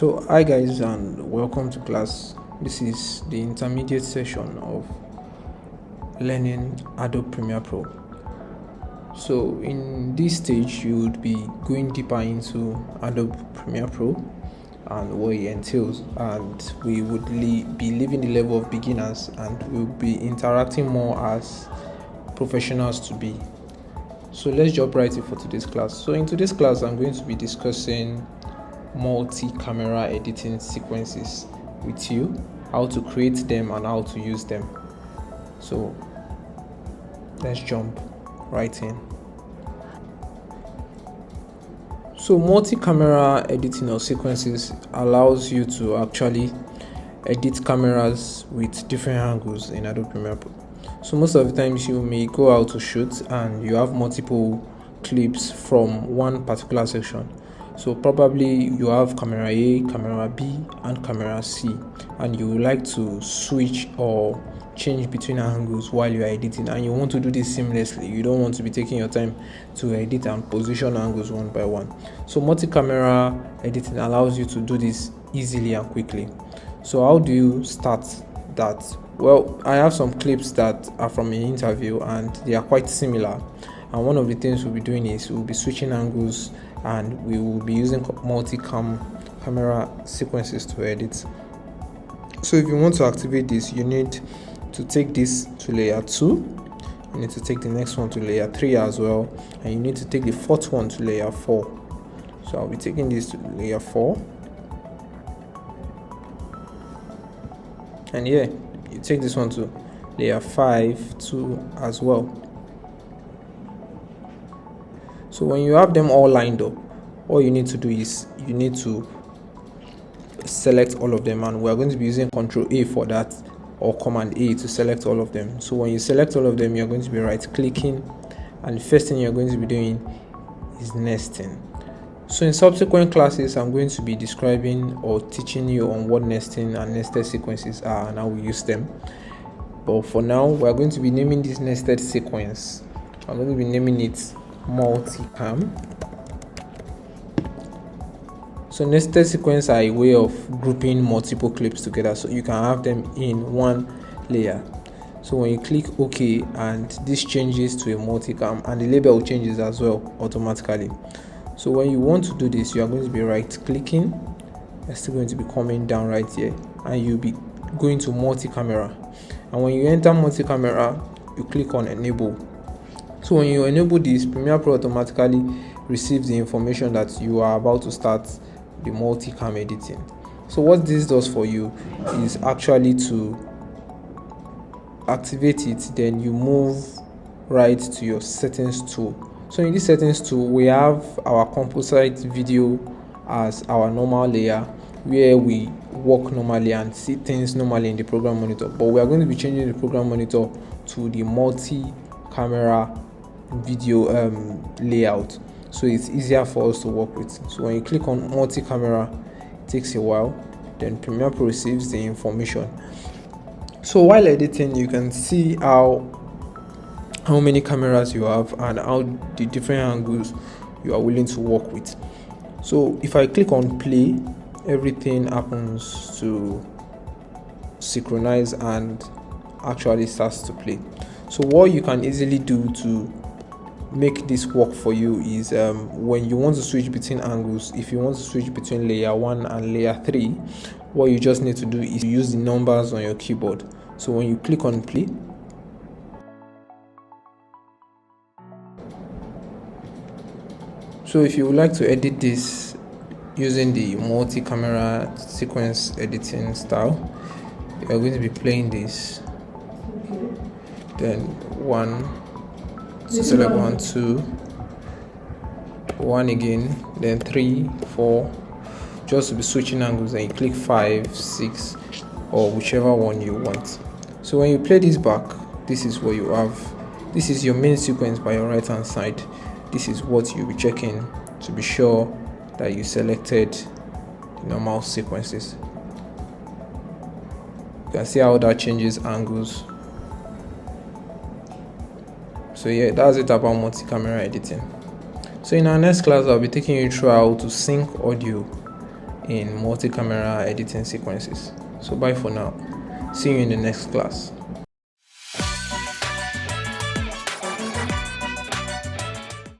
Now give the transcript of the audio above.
So hi guys and welcome to class. This is the intermediate session of learning Adobe Premiere Pro. So in this stage you would be going deeper into Adobe Premiere Pro and what it entails, and we would be leaving the level of beginners and we'll be interacting more as professionals to be. So let's jump right in for today's class. So in today's class I'm going to be discussing multi-camera editing sequences with you, how to create them and how to use them. So let's jump right in. So multi-camera editing or sequences allows you to actually edit cameras with different angles in Adobe Premiere Pro. So most of the times you may go out to shoot and you have multiple clips from one particular section. So probably you have camera A, camera B and camera C, and you would like to switch or change between angles while you are editing, and you want to do this seamlessly. You don't want to be taking your time to edit and position angles one by one. So multi-camera editing allows you to do this easily and quickly. So how do you start that? Well, I have some clips that are from an interview and they are quite similar, and one of the things we'll be doing is we'll be switching angles and we will be using multi-cam camera sequences to edit. So if you want to activate this, you need to take this to layer 2, you need to take the next one to layer 3 as well, and you need to take the fourth one to layer 4. So I'll be taking this to layer 4, and yeah, you take this one to layer 5 too as well. So when you have them all lined up, all you need to do is you need to select all of them, and we're going to be using Ctrl A for that, or Command A to select all of them. So when you select all of them, you're going to be right clicking, and the first thing you're going to be doing is nesting. So in subsequent classes I'm going to be describing or teaching you on what nesting and nested sequences are and how we use them. But for now we're going to be naming this nested sequence. I'm going to be naming it Multicam. So nested sequence are a way of grouping multiple clips together so you can have them in one layer. So when you click OK, and this changes to a multicam, and the label changes as well automatically. So when you want to do this, you are going to be right clicking, you're still going to be coming down right here, and you'll be going to multi-camera. And when you enter multi-camera, you click on enable. So when you enable this, Premiere Pro automatically receives the information that you are about to start the multi-cam editing. So what this does for you is actually to activate it, then you move right to your settings tool. So in this settings tool, we have our composite video as our normal layer where we work normally and see things normally in the program monitor, but we are going to be changing the program monitor to the multi-camera video layout, so it's easier for us to work with. So when you click on multi-camera, it takes a while, then Premiere Pro receives the information. So while editing, you can see how many cameras you have and how the different angles you are willing to work with. So if I click on play, everything happens to synchronize and actually starts to play. So what you can easily do to make this work for you is when you want to switch between angles, if you want to switch between layer 1 and layer 3, what you just need to do is use the numbers on your keyboard. So when you click on play, so if you would like to edit this using the multi-camera sequence editing style, you are going to be playing this, then 1, select 1, 2, 1 again, then 3, 4, just to be switching angles, and you click 5, 6, or whichever one you want. So when you play this back, this is what you have. This is your main sequence by your right hand side. This is what you'll be checking to be sure that you selected the normal sequences. You can see how that changes angles. So yeah, that's it about multi-camera editing. So in our next class, I'll be taking you through how to sync audio in multi-camera editing sequences. So bye for now. See you in the next class.